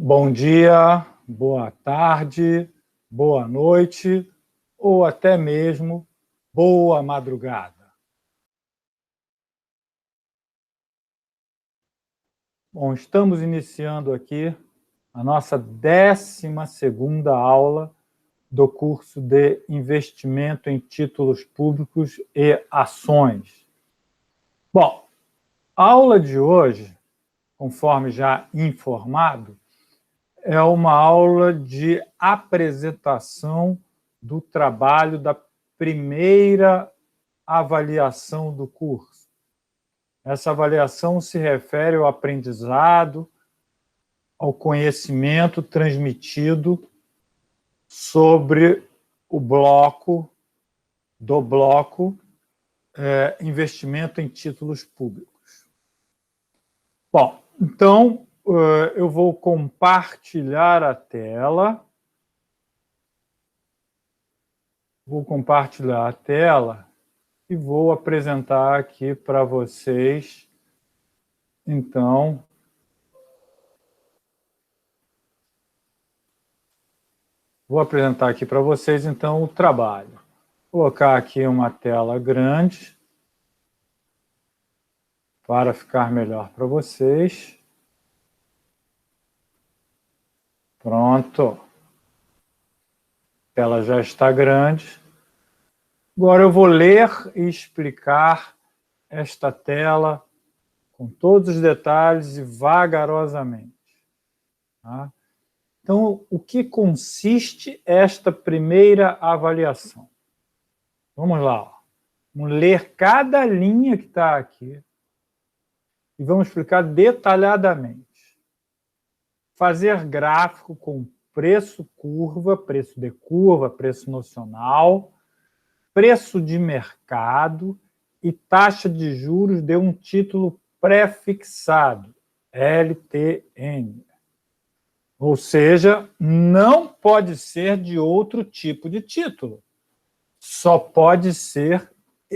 Bom dia, boa tarde, boa noite ou até mesmo boa madrugada. Bom, estamos iniciando aqui a nossa 12ª aula do curso de Investimento em Títulos Públicos e Ações. Bom, a aula de hoje, conforme já informado, é uma aula de apresentação do trabalho da primeira avaliação do curso. Essa avaliação se refere ao aprendizado, ao conhecimento transmitido sobre o bloco investimento em títulos públicos. Bom, então eu vou compartilhar a tela. Vou compartilhar a tela e vou apresentar aqui para vocês, então, o trabalho. Vou colocar aqui uma tela grande para ficar melhor para vocês. Pronto. A tela já está grande. Agora eu vou ler e explicar esta tela com todos os detalhes e vagarosamente. Tá? Então, o que consiste esta primeira avaliação? Vamos lá. Ó. Vamos ler cada linha que está aqui e vamos explicar detalhadamente. Fazer gráfico com preço curva, preço de curva, preço nocional, preço de mercado e taxa de juros de um título pré-fixado, LTN. Ou seja, não pode ser de outro tipo de título. Só pode ser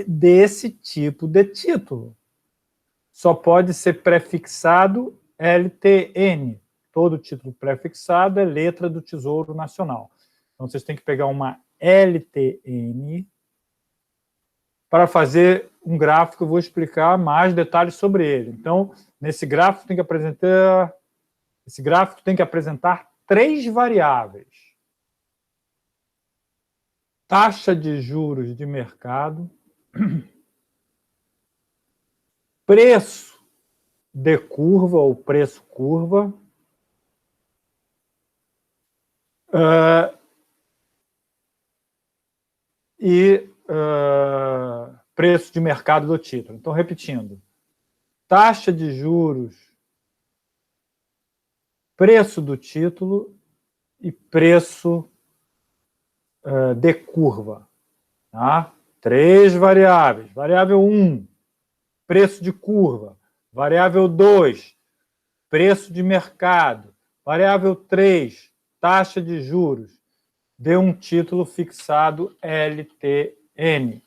desse tipo de título. Só pode ser prefixado LTN. Todo título prefixado é letra do Tesouro Nacional. Então, vocês têm que pegar uma LTN para fazer um gráfico. Eu vou explicar mais detalhes sobre ele. Então, nesse gráfico tem que apresentar... Esse gráfico tem que apresentar 3 variáveis. Taxa de juros de mercado, preço de curva ou preço curva, preço de mercado do título. Então, repetindo, taxa de juros, preço do título e preço de curva. Tá? 3 variáveis. Variável 1, preço de curva. Variável 2, preço de mercado. Variável 3, taxa de juros de um título fixado LTN.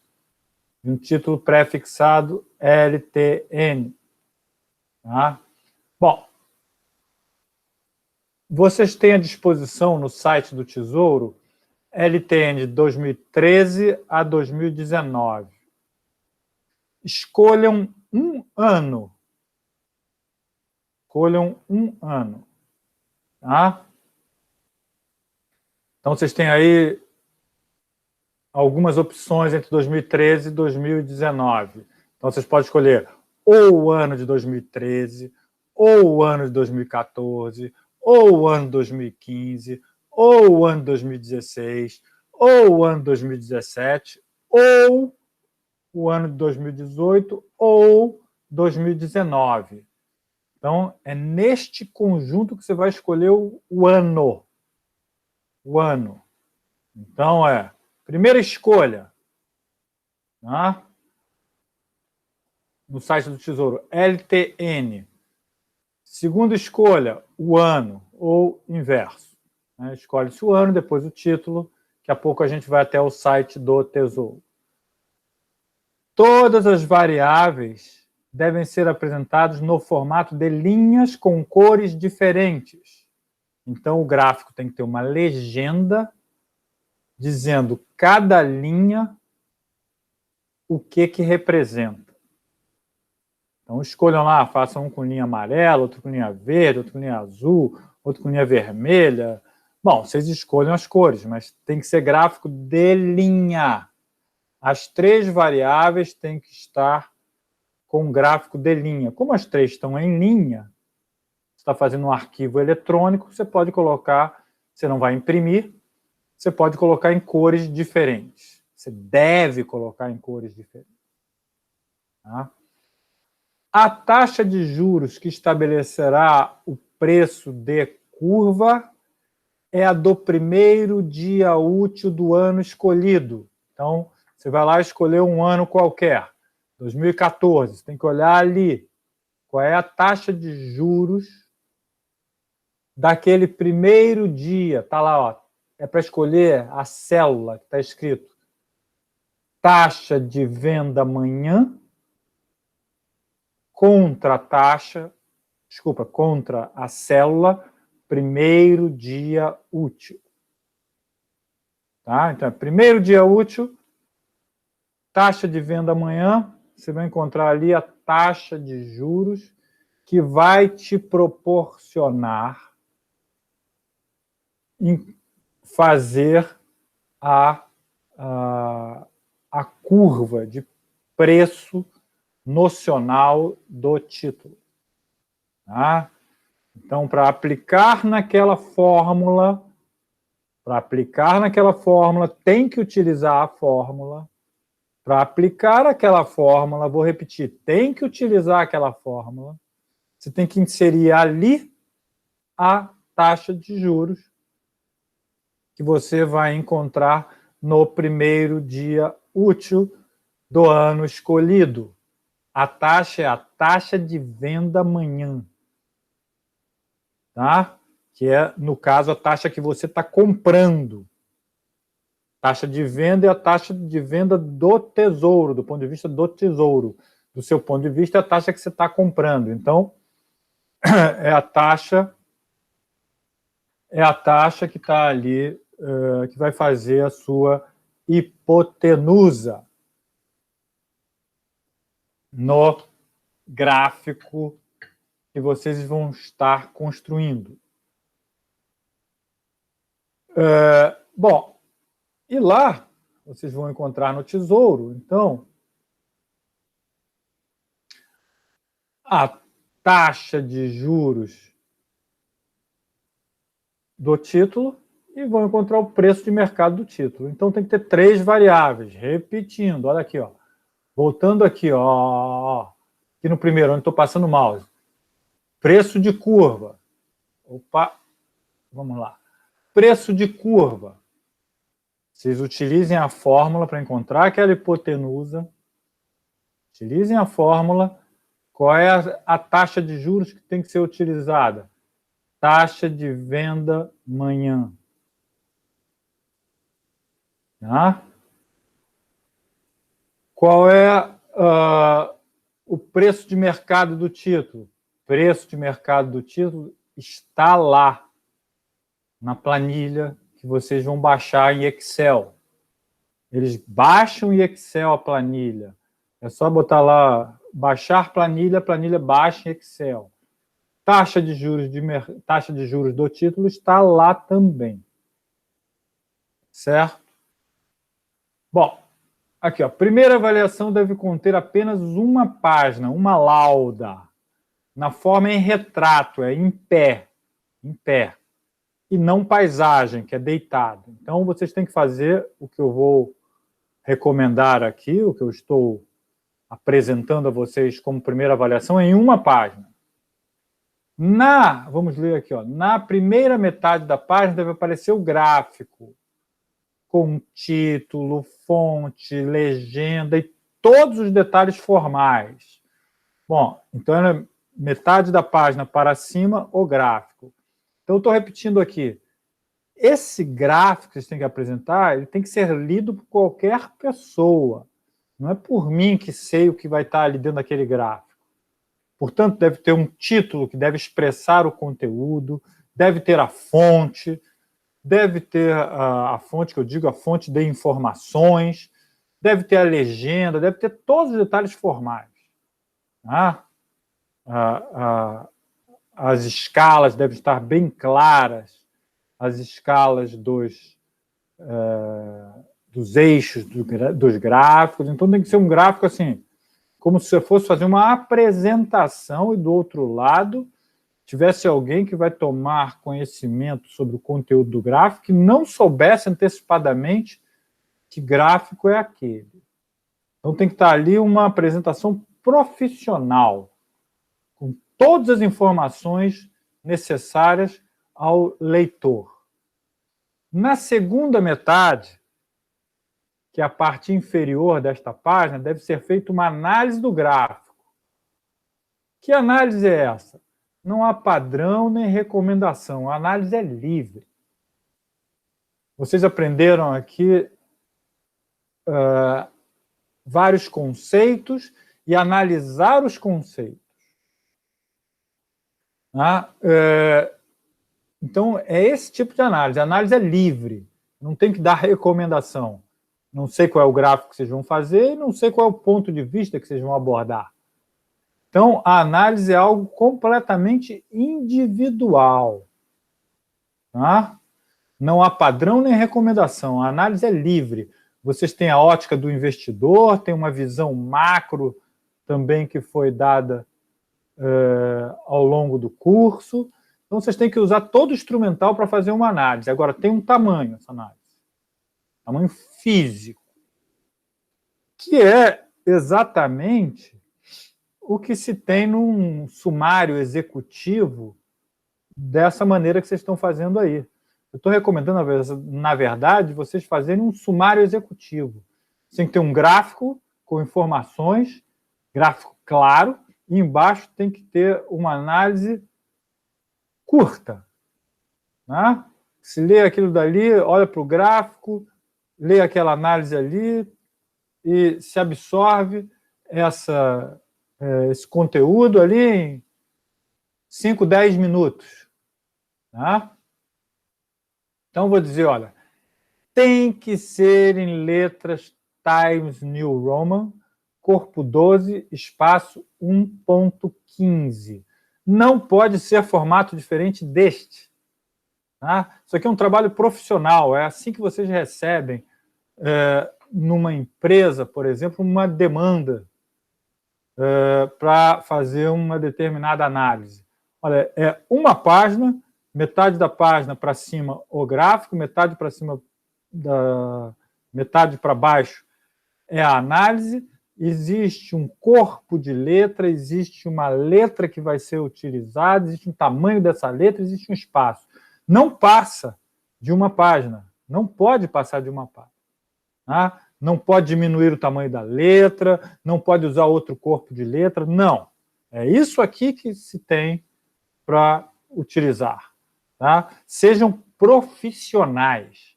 De um título pré-fixado LTN. Tá? Bom, vocês têm à disposição no site do Tesouro LTN de 2013 a 2019. Escolham um ano. Escolham um ano. Tá? Então, vocês têm aí algumas opções entre 2013 e 2019. Então, vocês podem escolher ou o ano de 2013, ou o ano de 2014, ou o ano de 2015, ou o ano de 2016, ou o ano de 2017, ou o ano de 2018, ou 2019. Então, é neste conjunto que você vai escolher o ano. O ano. Então, primeira escolha, tá? No site do Tesouro, LTN. Segunda escolha, o ano, ou inverso. Né? Escolhe-se o ano, depois o título. Daqui a pouco a gente vai até o site do Tesouro. Todas as variáveis devem ser apresentadas no formato de linhas com cores diferentes. Então, o gráfico tem que ter uma legenda dizendo cada linha o que representa. Então, escolham lá, façam um com linha amarela, outro com linha verde, outro com linha azul, outro com linha vermelha. Bom, vocês escolham as cores, mas tem que ser gráfico de linha. As 3 variáveis têm que estar com gráfico de linha. Como as 3 estão em linha, você está fazendo um arquivo eletrônico, você pode colocar, você não vai imprimir, você pode colocar em cores diferentes. Você deve colocar em cores diferentes. Tá? A taxa de juros que estabelecerá o preço de curva é a do primeiro dia útil do ano escolhido. Então, você vai lá escolher um ano qualquer, 2014, você tem que olhar ali qual é a taxa de juros daquele primeiro dia. Está lá, ó, é para escolher a célula que está escrito taxa de venda amanhã contra a célula primeiro dia útil. Tá? Então, primeiro dia útil, taxa de venda amanhã, você vai encontrar ali a taxa de juros que vai te proporcionar fazer a curva de preço nocional do título. Tá? Então, para aplicar naquela fórmula, tem que utilizar a fórmula. Para aplicar aquela fórmula, vou repetir, tem que utilizar aquela fórmula. Você tem que inserir ali a taxa de juros que você vai encontrar no primeiro dia útil do ano escolhido. A taxa é a taxa de venda amanhã. Tá? Que é, no caso, a taxa que você está comprando. Taxa de venda é a taxa de venda do tesouro, do ponto de vista do tesouro. Do seu ponto de vista, é a taxa que você está comprando. Então, é a taxa que está ali, que vai fazer a sua hipotenusa no gráfico que vocês vão estar construindo. Bom, e lá vocês vão encontrar no tesouro, então, a taxa de juros do título e vão encontrar o preço de mercado do título. Então, tem que ter 3 variáveis. Repetindo, olha aqui, ó. Voltando aqui, ó. Aqui no primeiro, onde estou passando o mouse. Preço de curva. Opa, vamos lá. Preço de curva. Vocês utilizem a fórmula para encontrar aquela hipotenusa. Utilizem a fórmula. Qual é a taxa de juros que tem que ser utilizada? Taxa de venda amanhã. Tá? Qual é o preço de mercado do título? Preço de mercado do título está lá, na planilha que vocês vão baixar em Excel. Eles baixam em Excel a planilha. É só botar lá, baixar planilha, a planilha baixa em Excel. Taxa de juros do título está lá também. Certo? Bom, aqui, ó, primeira avaliação deve conter apenas uma página, uma lauda. Na forma em retrato, é em pé. E não paisagem, que é deitado. Então, vocês têm que fazer o que eu vou recomendar aqui, o que eu estou apresentando a vocês como primeira avaliação, em uma página. Vamos ler aqui, ó, na primeira metade da página deve aparecer o gráfico, com título, fonte, legenda e todos os detalhes formais. Bom, então é metade da página para cima, o gráfico. Então, eu estou repetindo aqui. Esse gráfico que vocês têm que apresentar, ele tem que ser lido por qualquer pessoa. Não é por mim que sei o que vai estar ali dentro daquele gráfico. Portanto, deve ter um título que deve expressar o conteúdo, deve ter a fonte, deve ter a fonte, que eu digo, a fonte de informações, deve ter a legenda, deve ter todos os detalhes formais. Tá? As escalas devem estar bem claras, as escalas dos eixos dos gráficos. Então tem que ser um gráfico assim, como se você fosse fazer uma apresentação e do outro lado tivesse alguém que vai tomar conhecimento sobre o conteúdo do gráfico e não soubesse antecipadamente que gráfico é aquele. Então tem que estar ali uma apresentação profissional, com todas as informações necessárias ao leitor. Na segunda metade, que é a parte inferior desta página, deve ser feita uma análise do gráfico. Que análise é essa? Não há padrão nem recomendação, a análise é livre. Vocês aprenderam aqui vários conceitos e analisar os conceitos. Então, é esse tipo de análise. A análise é livre, não tem que dar recomendação. Não sei qual é o gráfico que vocês vão fazer e não sei qual é o ponto de vista que vocês vão abordar. Então, a análise é algo completamente individual. Tá? Não há padrão nem recomendação. A análise é livre. Vocês têm a ótica do investidor, tem uma visão macro também que foi dada ao longo do curso. Então, vocês têm que usar todo o instrumental para fazer uma análise. Agora, tem um tamanho essa análise. Tamanho físico. Que é exatamente o que se tem num sumário executivo dessa maneira que vocês estão fazendo aí. Eu estou recomendando, na verdade, vocês fazerem um sumário executivo. Você tem que ter um gráfico com informações, gráfico claro, e embaixo tem que ter uma análise curta. Né? Se lê aquilo dali, olha para o gráfico, lê aquela análise ali e se absorve esse conteúdo ali em 5, 10 minutos. Tá? Então, vou dizer, olha, tem que ser em letras Times New Roman, corpo 12, espaço 1.15. Não pode ser formato diferente deste. Tá? Isso aqui é um trabalho profissional, é assim que vocês recebem numa empresa, por exemplo, uma demanda para fazer uma determinada análise. Olha, é uma página, metade da página para cima o gráfico, metade para cima metade para baixo é a análise. Existe um corpo de letra, existe uma letra que vai ser utilizada, existe um tamanho dessa letra, existe um espaço. Não passa de uma página, não pode passar de uma página. Tá? Não pode diminuir o tamanho da letra, não pode usar outro corpo de letra, não. É isso aqui que se tem para utilizar. Tá? Sejam profissionais.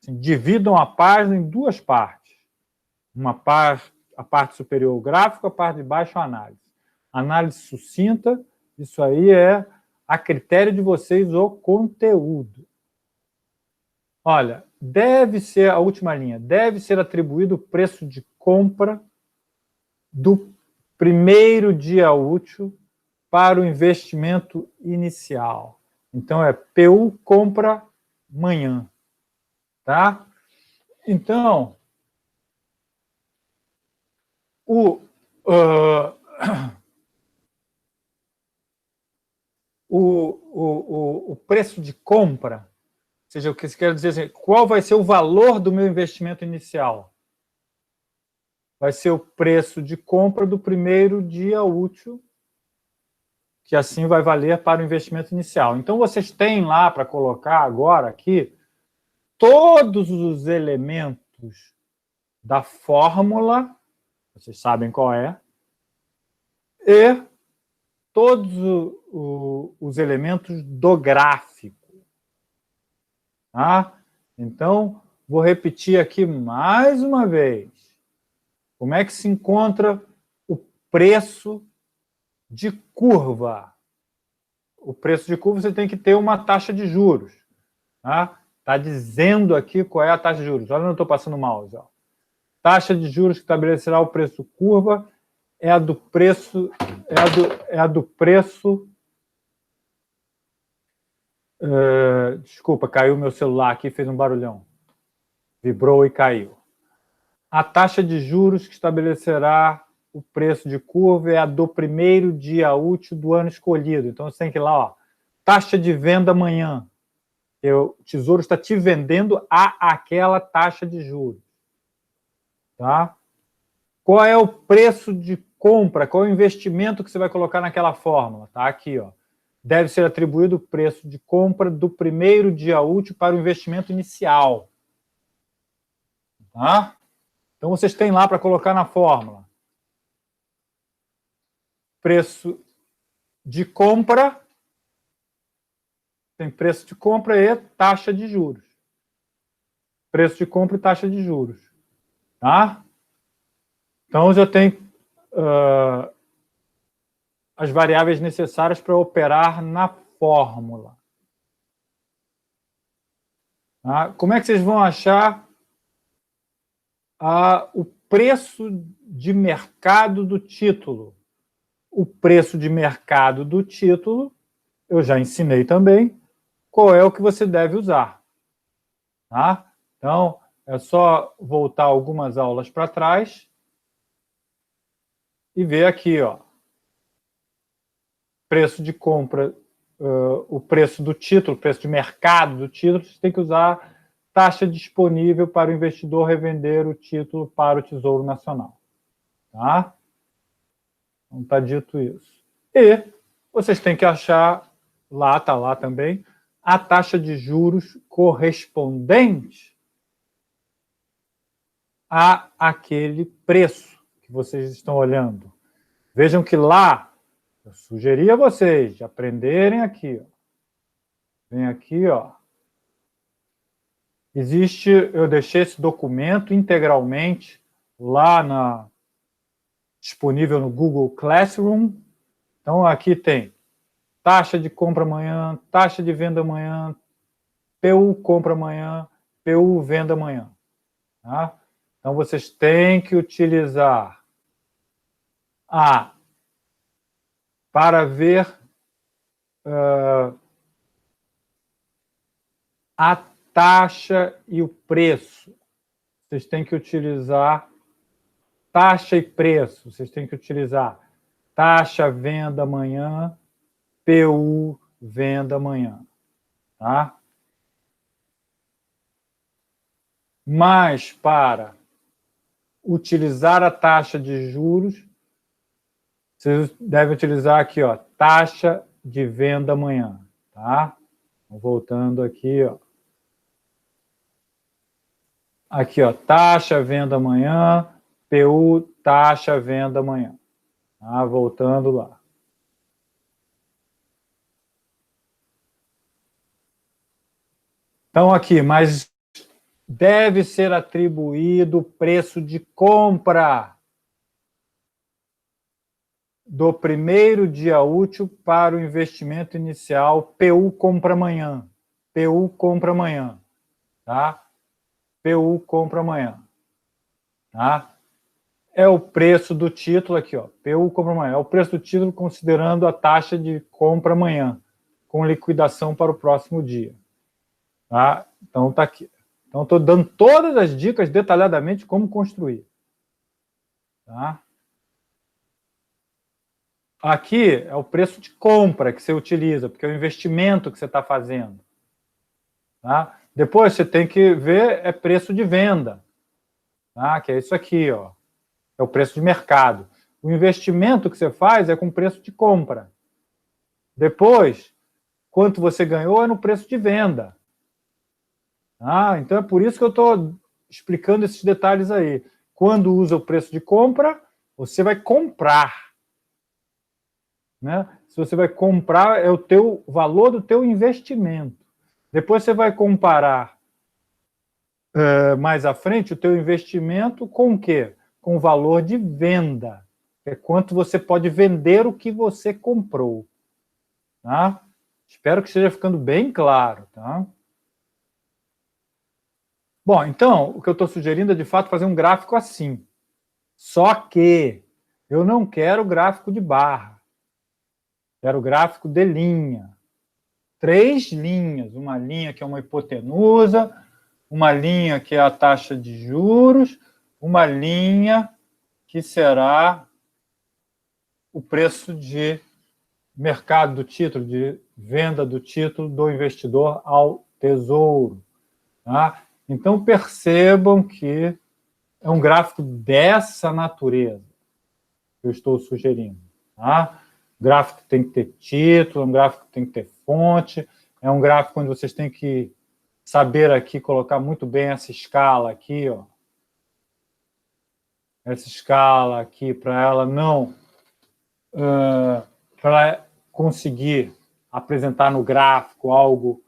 Assim, dividam a página em duas partes. A parte superior o gráfico, a parte de baixo a análise. Análise sucinta, isso aí é a critério de vocês o conteúdo. Olha, deve ser, a última linha, deve ser atribuído o preço de compra do primeiro dia útil para o investimento inicial. Então, é PU compra manhã. Tá? Então, o preço de compra, ou seja, o que se quer dizer assim, qual vai ser o valor do meu investimento inicial? Vai ser o preço de compra do primeiro dia útil, que assim vai valer para o investimento inicial. Então, vocês têm lá para colocar agora aqui todos os elementos da fórmula, vocês sabem qual é, e todos os elementos do gráfico. Tá? Então, vou repetir aqui mais uma vez. Como é que se encontra o preço de curva? o preço de curva, você tem que ter uma taxa de juros. Está dizendo aqui qual é a taxa de juros. Olha, eu não estou passando o mouse. Ó. Taxa de juros que estabelecerá o preço curva é a do preço... desculpa, caiu meu celular aqui, fez um barulhão. Vibrou e caiu. A taxa de juros que estabelecerá o preço de curva é a do primeiro dia útil do ano escolhido. Então, você tem que ir lá, ó, taxa de venda amanhã. O Tesouro está te vendendo aquela taxa de juros. Tá? Qual é o preço de compra? Qual é o investimento que você vai colocar naquela fórmula? Tá aqui, ó. Deve ser atribuído o preço de compra do primeiro dia útil para o investimento inicial. Tá? Então, vocês têm lá para colocar na fórmula. Preço de compra, tem preço de compra e taxa de juros. Preço de compra e taxa de juros. Tá? Então, já tem as variáveis necessárias para operar na fórmula. Tá? Como é que vocês vão achar o preço de mercado do título? O preço de mercado do título, eu já ensinei também qual é o que você deve usar. Tá? Então, é só voltar algumas aulas para trás e ver aqui, ó, preço de compra, o preço do título, preço de mercado do título, você tem que usar taxa disponível para o investidor revender o título para o Tesouro Nacional. Tá? Então, está dito isso. E vocês têm que achar, está lá também, a taxa de juros correspondente a aquele preço que vocês estão olhando. Vejam que lá, eu sugeri a vocês de aprenderem aqui. Ó. Vem aqui, ó. Eu deixei esse documento integralmente lá disponível no Google Classroom. Então, aqui tem taxa de compra amanhã, taxa de venda amanhã, PU compra amanhã, PU venda amanhã. Tá? Então, vocês têm que utilizar para ver a taxa e o preço. Vocês têm que utilizar taxa e preço. Vocês têm que utilizar taxa venda amanhã, PU venda amanhã. Tá? Mas para utilizar a taxa de juros, vocês devem utilizar aqui, ó, taxa de venda amanhã. Tá? Voltando aqui, ó. Aqui, ó, taxa venda amanhã, PU taxa venda amanhã. Tá? Voltando lá. Então, aqui, mas deve ser atribuído o preço de compra do primeiro dia útil para o investimento inicial, PU compra amanhã. PU compra amanhã. Tá? PU compra amanhã. Tá? É o preço do título aqui, ó. PU compra amanhã. É o preço do título considerando a taxa de compra amanhã, com liquidação para o próximo dia. Tá? Então, está aqui. Então, estou dando todas as dicas detalhadamente como construir. Tá? Aqui é o preço de compra que você utiliza, porque é o investimento que você está fazendo. Tá? Depois, você tem que ver preço de venda, tá? Que é isso aqui, ó. É o preço de mercado. O investimento que você faz é com preço de compra. Depois, quanto você ganhou é no preço de venda. Então, é por isso que eu estou explicando esses detalhes aí. Quando usa o preço de compra, você vai comprar. Né? Se você vai comprar, é o valor do teu investimento. Depois você vai comparar mais à frente o teu investimento com o quê? Com o valor de venda. É quanto você pode vender o que você comprou. Tá? Espero que esteja ficando bem claro, tá? Bom, então, o que eu estou sugerindo é, de fato, fazer um gráfico assim. Só que eu não quero gráfico de barra. Quero gráfico de linha. 3 linhas. Uma linha que é uma hipotenusa, uma linha que é a taxa de juros, uma linha que será o preço de mercado do título, de venda do título do investidor ao Tesouro. Tá? Então, percebam que é um gráfico dessa natureza que eu estou sugerindo. Tá? O gráfico tem que ter título, um gráfico tem que ter fonte, é um gráfico onde vocês têm que saber aqui, colocar muito bem essa escala aqui, ó. Essa escala aqui, para ela não... para conseguir apresentar no gráfico algo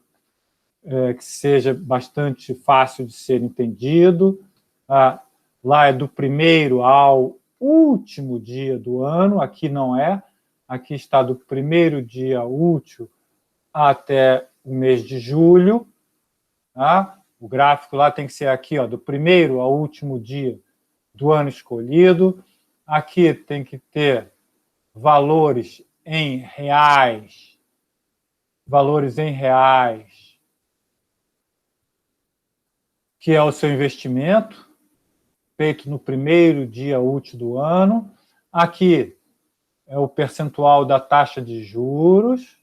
que seja bastante fácil de ser entendido. Lá é do primeiro ao último dia do ano, aqui não é. Aqui está do primeiro dia útil até o mês de julho. Tá? O gráfico lá tem que ser aqui, ó, do primeiro ao último dia do ano escolhido. Aqui tem que ter valores em reais, que é o seu investimento, feito no primeiro dia útil do ano. Aqui é o percentual da taxa de juros.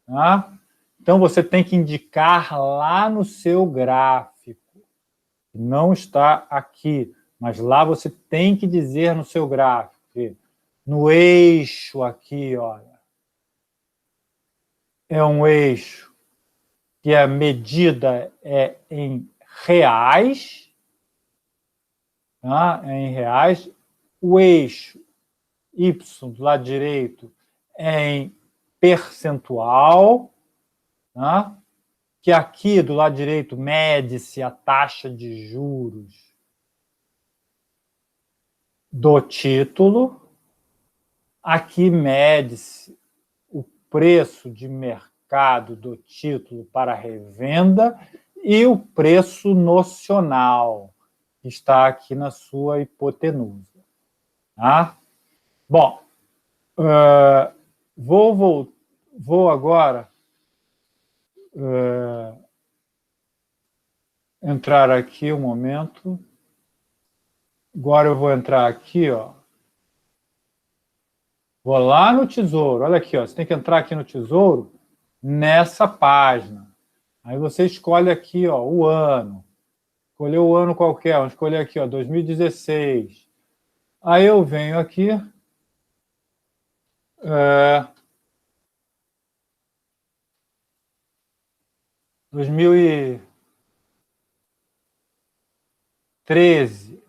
Tá? Então, você tem que indicar lá no seu gráfico. Não está aqui, mas lá você tem que dizer no seu gráfico. No eixo aqui, olha, é um eixo que a medida é em reais, tá? É em reais. O eixo Y do lado direito é em percentual, tá? Que aqui do lado direito mede-se a taxa de juros do título, aqui mede-se o preço de mercado do título para revenda e o preço nocional, que está aqui na sua hipotenusa. Tá? Bom, vou agora entrar aqui um momento. Agora eu vou entrar aqui, ó. Vou lá no Tesouro. Olha aqui, ó. Você tem que entrar aqui no Tesouro nessa página. Aí você escolhe aqui, ó, o ano. Escolheu o ano qualquer. Vamos escolher aqui, ó, 2016. Aí eu venho aqui. 2013.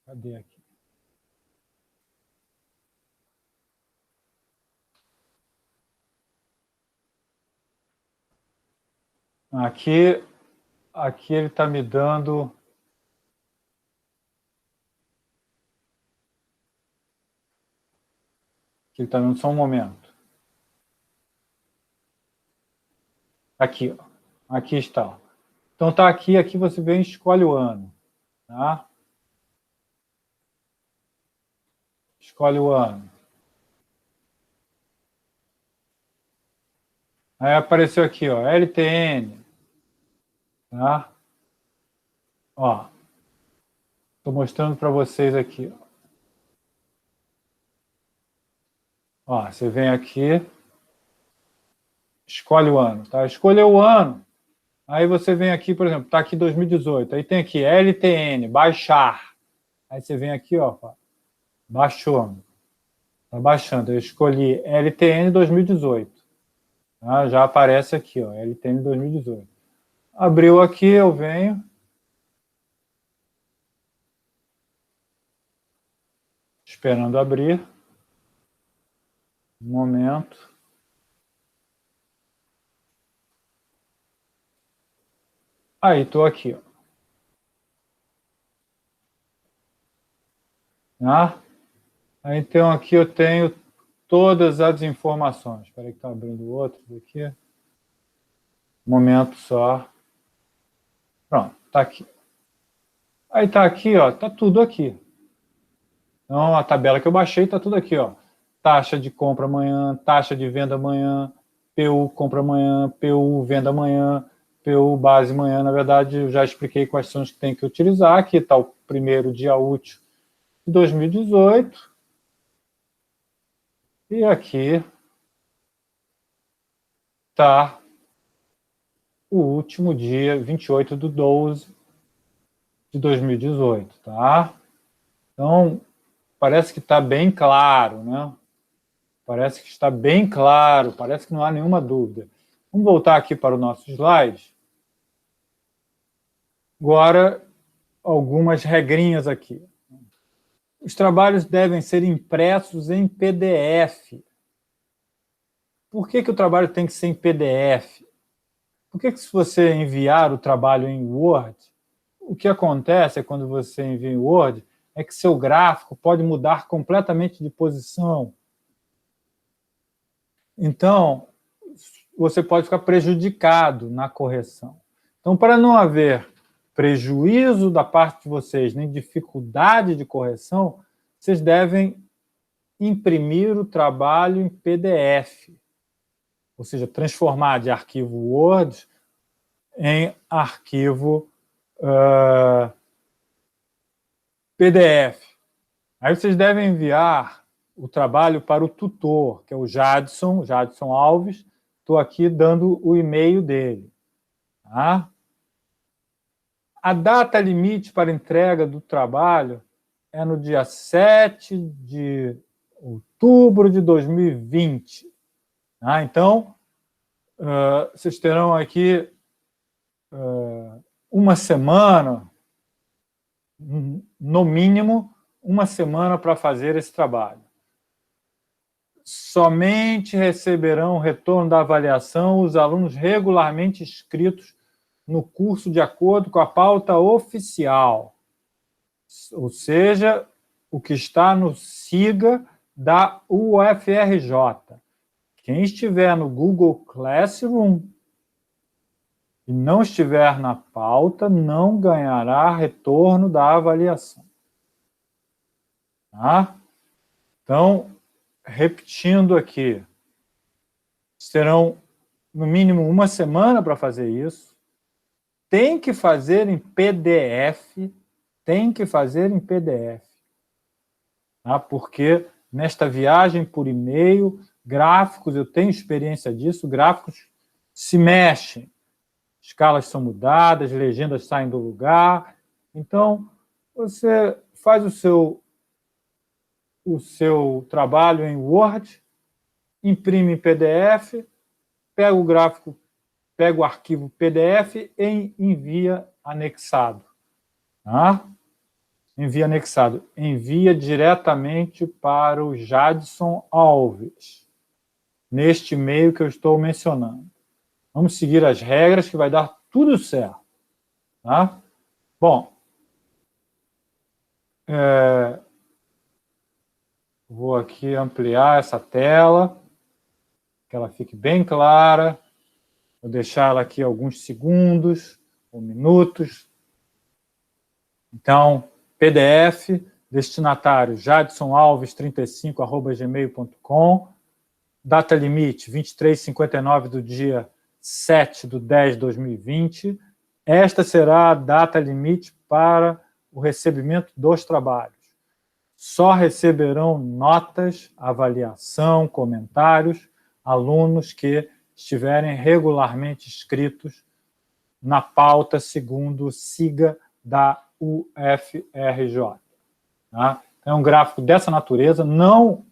Cadê aqui? Aqui ele está me dando... Aqui ele está me dando só um momento. Aqui, ó. Aqui está. Então está aqui você vem e escolhe o ano. Tá? Escolhe o ano. Aí apareceu aqui, ó, LTN. Tá? Ó, estou mostrando para vocês aqui. Ó, você vem aqui, escolhe o ano, tá? Escolheu o ano, aí você vem aqui, por exemplo, tá aqui 2018, aí tem aqui LTN, baixar. Aí você vem aqui, ó, baixou. Tá baixando. Eu escolhi LTN 2018. Tá? Já aparece aqui, ó, LTN 2018. Abriu aqui, eu venho. Esperando abrir. Um momento. Aí, estou aqui. Ó. Tá? Aí, então, aqui eu tenho todas as informações. Espera aí que está abrindo outros aqui. Um momento só. Pronto, está aqui. Aí está aqui, ó, está tudo aqui. Então, a tabela que eu baixei está tudo aqui, ó. Taxa de compra amanhã, taxa de venda amanhã, PU compra amanhã, PU venda amanhã, PU base amanhã. Na verdade, eu já expliquei quais são os que tem que utilizar. Aqui está o primeiro dia útil de 2018. E aqui está o último dia, 28/12 de 2018, tá? Então, parece que está bem claro, né? Parece que está bem claro, parece que não há nenhuma dúvida. Vamos voltar aqui para o nosso slide. Agora, algumas regrinhas aqui. Os trabalhos devem ser impressos em PDF. Por que o trabalho tem que ser em PDF? Por que se você enviar o trabalho em Word, o que acontece é quando você envia em Word é que seu gráfico pode mudar completamente de posição. Então, você pode ficar prejudicado na correção. Então, para não haver prejuízo da parte de vocês, nem dificuldade de correção, vocês devem imprimir o trabalho em PDF. Ou seja, transformar de arquivo Word em arquivo PDF. Aí vocês devem enviar o trabalho para o tutor, que é o Jadson Alves. Estou aqui dando o e-mail dele. Tá? A data limite para entrega do trabalho é no dia 7 de outubro de 2020. Tá? Então, vocês terão aqui uma semana, no mínimo, uma semana para fazer esse trabalho. Somente receberão o retorno da avaliação os alunos regularmente inscritos no curso de acordo com a pauta oficial, ou seja, o que está no SIGA da UFRJ. Quem estiver no Google Classroom e não estiver na pauta, não ganhará retorno da avaliação. Tá? Então, repetindo aqui, serão no mínimo uma semana para fazer isso. Tem que fazer em PDF, tá? Porque nesta viagem por e-mail, gráficos, eu tenho experiência disso, gráficos se mexem, escalas são mudadas, legendas saem do lugar. Então, você faz o seu trabalho em Word, imprime em PDF, pega o gráfico, pega o arquivo PDF e envia anexado. Tá? Envia anexado. Envia diretamente para o Jadson Alves, neste e-mail que eu estou mencionando. Vamos seguir as regras que vai dar tudo certo. Tá? Bom, vou aqui ampliar essa tela, que ela fique bem clara. Vou deixar ela aqui alguns segundos ou minutos. Então, PDF, destinatário jadsonalves35@gmail.com, data limite 23h59 do dia 7/10/2020. Esta será a data limite para o recebimento dos trabalhos. Só receberão notas, avaliação, comentários, alunos que estiverem regularmente inscritos na pauta segundo o SIGA da UFRJ. Tá? É um gráfico dessa natureza. Não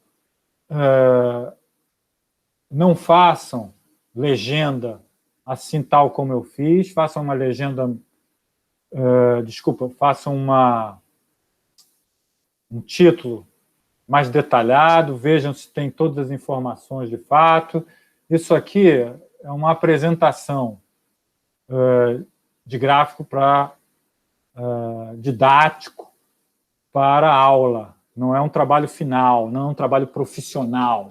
façam legenda assim tal como eu fiz, façam uma legenda, façam um título mais detalhado, vejam se tem todas as informações de fato. Isso aqui é uma apresentação de gráfico didático para a aula. Não é um trabalho final, não é um trabalho profissional.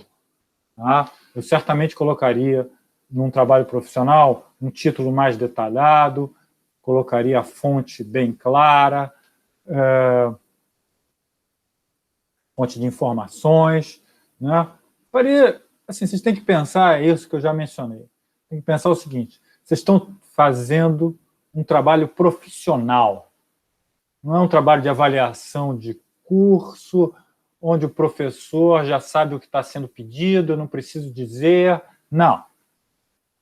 Tá? Eu certamente colocaria num trabalho profissional um título mais detalhado, colocaria a fonte bem clara, fonte de informações, né? Faria, assim, vocês têm que pensar, é isso que eu já mencionei, tem que pensar o seguinte, vocês estão fazendo um trabalho profissional, não é um trabalho de avaliação de curso, onde o professor já sabe o que está sendo pedido, eu não preciso dizer, não.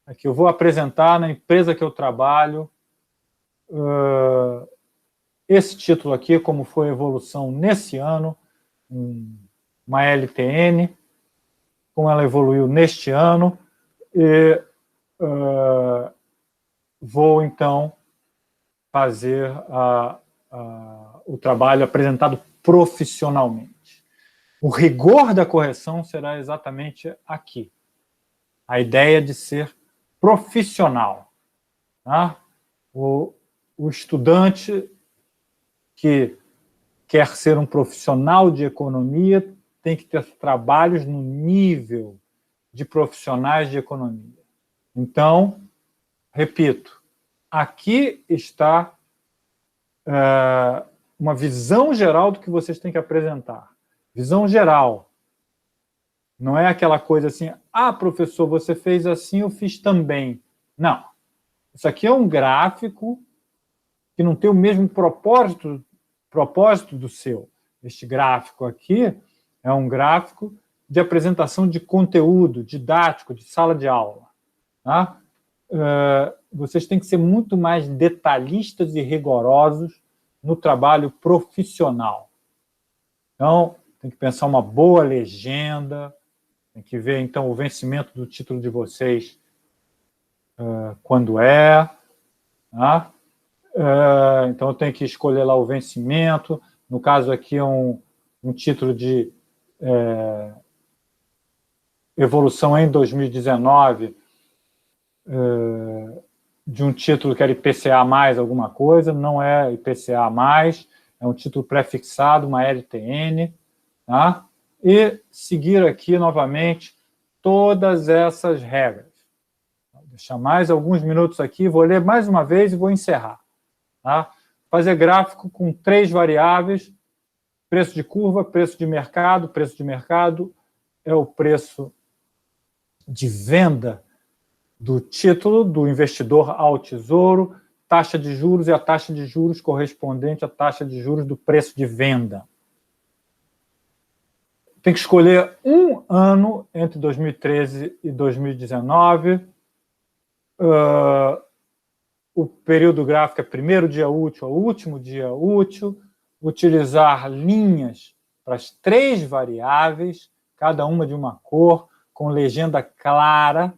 Aqui eu vou apresentar na empresa que eu trabalho esse título aqui, como foi a evolução nesse ano, uma LTN, como ela evoluiu neste ano, e vou, então, fazer o trabalho apresentado profissionalmente. O rigor da correção será exatamente aqui. A ideia de ser profissional. Tá? O estudante que quer ser um profissional de economia tem que ter trabalhos no nível de profissionais de economia. Então, repito, aqui está uma visão geral do que vocês têm que apresentar. Visão geral. Não é aquela coisa assim, professor, você fez assim, eu fiz também. Não. Isso aqui é um gráfico que não tem o mesmo propósito do seu. Este gráfico aqui é um gráfico de apresentação de conteúdo didático, de sala de aula. Tá? Vocês têm que ser muito mais detalhistas e rigorosos no trabalho profissional. Então, tem que pensar uma boa legenda, tem que ver, então, o vencimento do título de vocês quando é. Tá? Então, eu tenho que escolher lá o vencimento. No caso aqui, é um título de evolução em 2019, de um título que era IPCA mais alguma coisa, não é IPCA mais, é um título prefixado, uma LTN, tá? E seguir aqui novamente todas essas regras. Vou deixar mais alguns minutos aqui, vou ler mais uma vez e vou encerrar. Tá? Fazer gráfico com 3 variáveis, preço de curva, preço de mercado é o preço de venda do título do investidor ao tesouro, taxa de juros é a taxa de juros correspondente à taxa de juros do preço de venda. Tem que escolher um ano entre 2013 e 2019. O período gráfico é primeiro dia útil ao último dia útil. Utilizar linhas para as 3 variáveis, cada uma de uma cor, com legenda clara.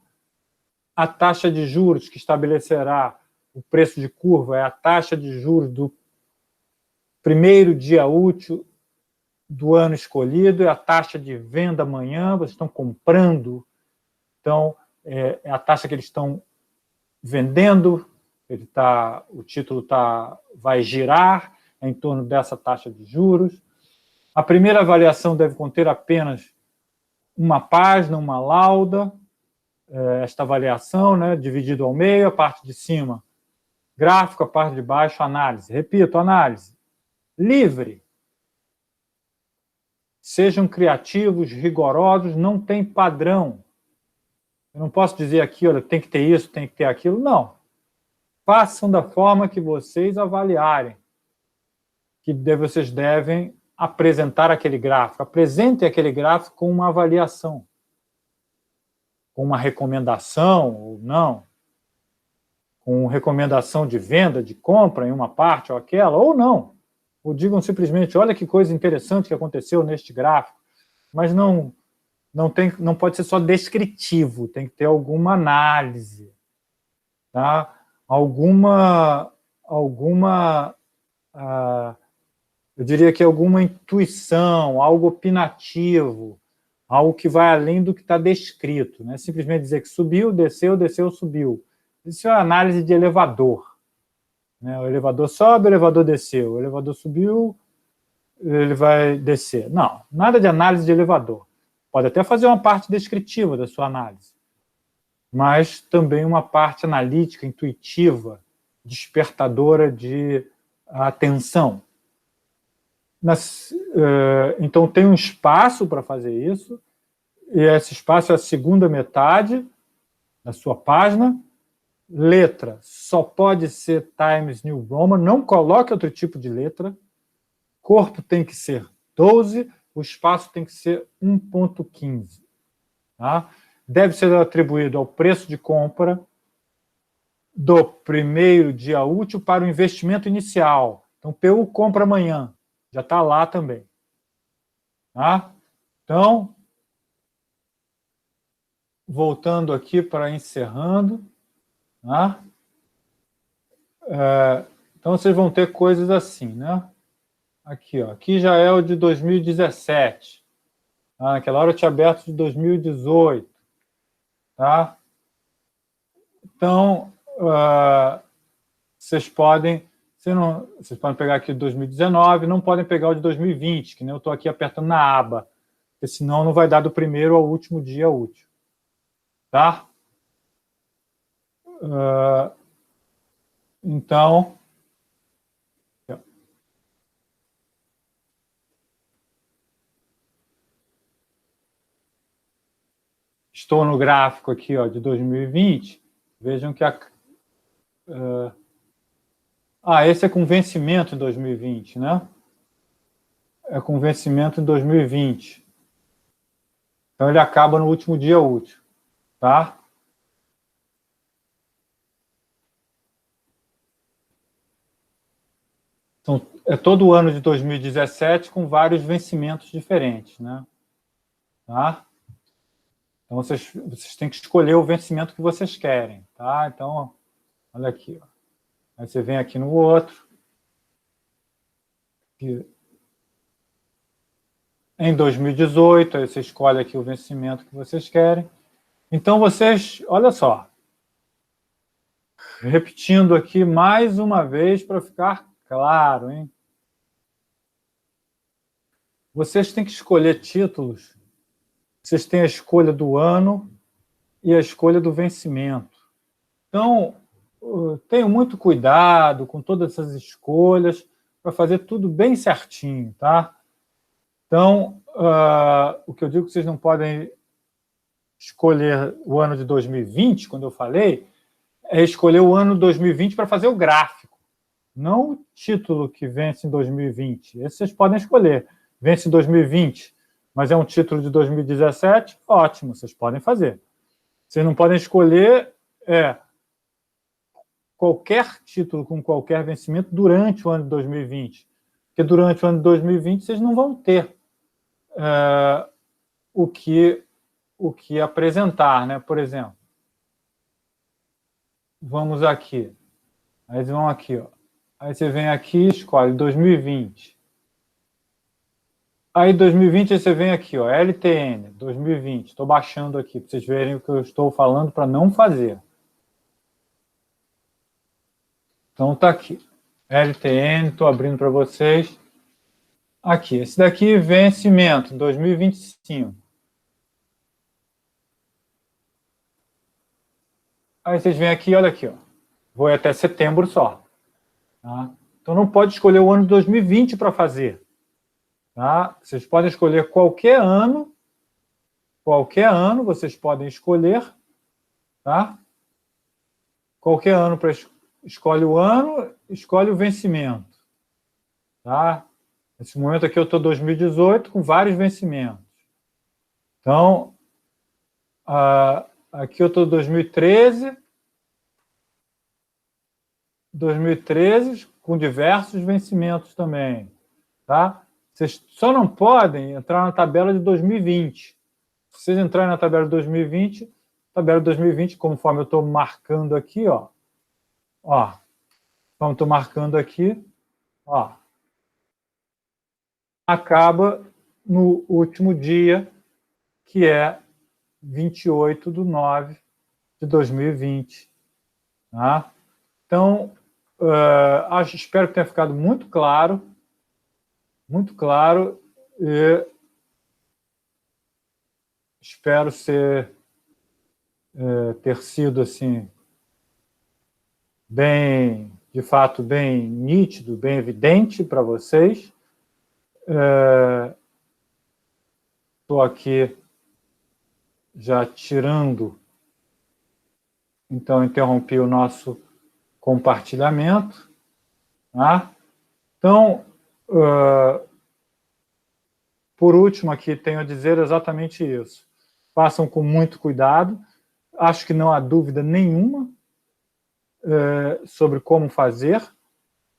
A taxa de juros que estabelecerá o preço de curva é a taxa de juros do primeiro dia útil do ano escolhido, é a taxa de venda amanhã, vocês estão comprando, então é a taxa que eles estão vendendo, o título vai girar em torno dessa taxa de juros. A primeira avaliação deve conter apenas uma página, uma lauda, esta avaliação, né, dividido ao meio, a parte de cima, gráfico, a parte de baixo, análise. Repito, análise. Livre. Sejam criativos, rigorosos, não tem padrão. Eu não posso dizer aqui, olha, tem que ter isso, tem que ter aquilo. Não. Façam da forma que vocês avaliarem. Que vocês devem apresentar aquele gráfico. Apresentem aquele gráfico com uma avaliação. Com uma recomendação ou não. Com recomendação de venda, de compra em uma parte ou aquela, ou não. Ou digam simplesmente, olha que coisa interessante que aconteceu neste gráfico. Mas não pode ser só descritivo, tem que ter alguma análise, tá? Eu diria que alguma intuição, algo opinativo, algo que vai além do que está descrito, não é simplesmente dizer que subiu, desceu, subiu. Isso é uma análise de elevador. Né? O elevador sobe, o elevador desceu, o elevador subiu, ele vai descer. Não, nada de análise de elevador. Pode até fazer uma parte descritiva da sua análise, mas também uma parte analítica, intuitiva, despertadora de atenção. Então, tem um espaço para fazer isso, e esse espaço é a segunda metade da sua página. Letra só pode ser Times New Roman, não coloque outro tipo de letra. Corpo tem que ser 12, o espaço tem que ser 1,15. Tá? Deve ser atribuído ao preço de compra do primeiro dia útil para o investimento inicial. Então, PU compra amanhã, já está lá também. Tá? Então, voltando aqui para encerrando. Tá? Então, vocês vão ter coisas assim, né? Aqui, ó, aqui já é o de 2017. Tá? Naquela hora eu tinha aberto de 2018. Tá? Então, vocês podem pegar aqui o de 2019, não podem pegar o de 2020, que nem eu estou aqui apertando na aba, porque senão não vai dar do primeiro ao último dia útil. Tá? Então, estou no gráfico aqui, ó, de 2020. Vejam que esse é com vencimento em 2020, né? É com vencimento em 2020. Então, ele acaba no último dia útil, tá? Então, é todo o ano de 2017 com vários vencimentos diferentes, né? Tá? Então, vocês têm que escolher o vencimento que vocês querem, tá? Então, olha aqui, ó. Aí você vem aqui no outro. Em 2018, aí você escolhe aqui o vencimento que vocês querem. Então, vocês, olha só, repetindo aqui mais uma vez para ficar claro, hein? Vocês têm que escolher títulos. Vocês têm a escolha do ano e a escolha do vencimento. Então, tenham muito cuidado com todas essas escolhas para fazer tudo bem certinho, tá? Então, o que eu digo que vocês não podem escolher o ano de 2020, quando eu falei, é escolher o ano 2020 para fazer o gráfico, não o título que vence em 2020. Esse vocês podem escolher. Vence em 2020, mas é um título de 2017, ótimo, vocês podem fazer. Vocês não podem escolher qualquer título com qualquer vencimento durante o ano de 2020, porque durante o ano de 2020 vocês não vão ter o que apresentar, né? Por exemplo, vamos aqui. Aí vocês vão aqui, ó. Aí você vem aqui e escolhe 2020. Aí 2020 você vem aqui, ó, LTN 2020. Estou baixando aqui para vocês verem o que eu estou falando para não fazer. Então tá aqui. LTN, estou abrindo para vocês. Aqui, esse daqui vencimento 2025. Aí vocês vêm aqui, olha aqui, ó. Vou até setembro só. Tá? Então não pode escolher o ano de 2020 para fazer. Tá? Vocês podem escolher qualquer ano vocês podem escolher, tá? Qualquer ano escolhe o ano, escolhe o vencimento, tá? Nesse momento aqui eu estou 2018 com vários vencimentos. Então, aqui eu estou 2013 com diversos vencimentos também, tá? Vocês só não podem entrar na tabela de 2020. Se vocês entrarem na tabela de 2020, conforme eu estou marcando aqui, ó, conforme estou marcando aqui, ó, acaba no último dia, que é 28/9/2020. Tá? Então, espero que tenha ficado muito claro. Muito claro. espero ter sido assim, bem, de fato, bem nítido, bem evidente para vocês. Estou aqui já tirando, então interrompi o nosso compartilhamento. Tá? Então, por último aqui, tenho a dizer exatamente isso. Façam com muito cuidado. Acho que não há dúvida nenhuma sobre como fazer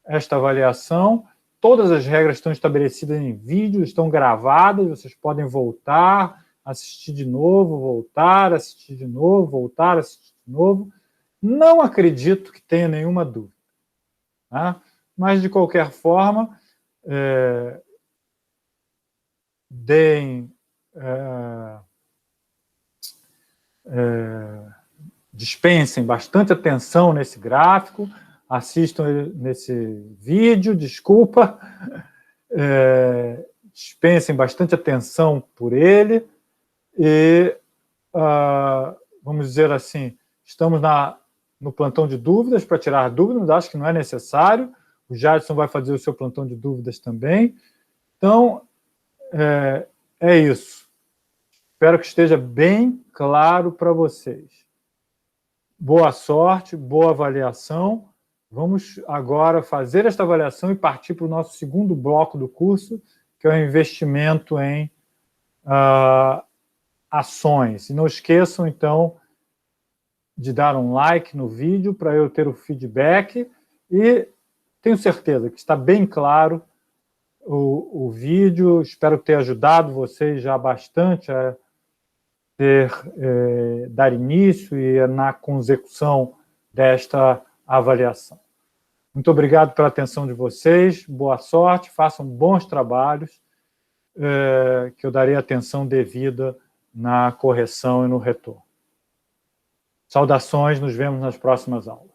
esta avaliação. Todas as regras estão estabelecidas em vídeo, estão gravadas, vocês podem voltar, assistir de novo, voltar, assistir de novo, voltar, assistir de novo. Não acredito que tenha nenhuma dúvida. Tá? Mas, de qualquer forma, dispensem bastante atenção nesse gráfico, assistam nesse vídeo, desculpa, dispensem bastante atenção por ele e, vamos dizer assim, estamos no plantão de dúvidas para tirar dúvidas, mas acho que não é necessário. O Jadson vai fazer o seu plantão de dúvidas também. Então, é isso. Espero que esteja bem claro para vocês. Boa sorte, boa avaliação. Vamos agora fazer esta avaliação e partir para o nosso segundo bloco do curso, que é o investimento em ações. E não esqueçam, então, de dar um like no vídeo para eu ter o feedback e tenho certeza que está bem claro o vídeo. Espero ter ajudado vocês já bastante a dar início e na consecução desta avaliação. Muito obrigado pela atenção de vocês, boa sorte, façam bons trabalhos, que eu darei atenção devida na correção e no retorno. Saudações, nos vemos nas próximas aulas.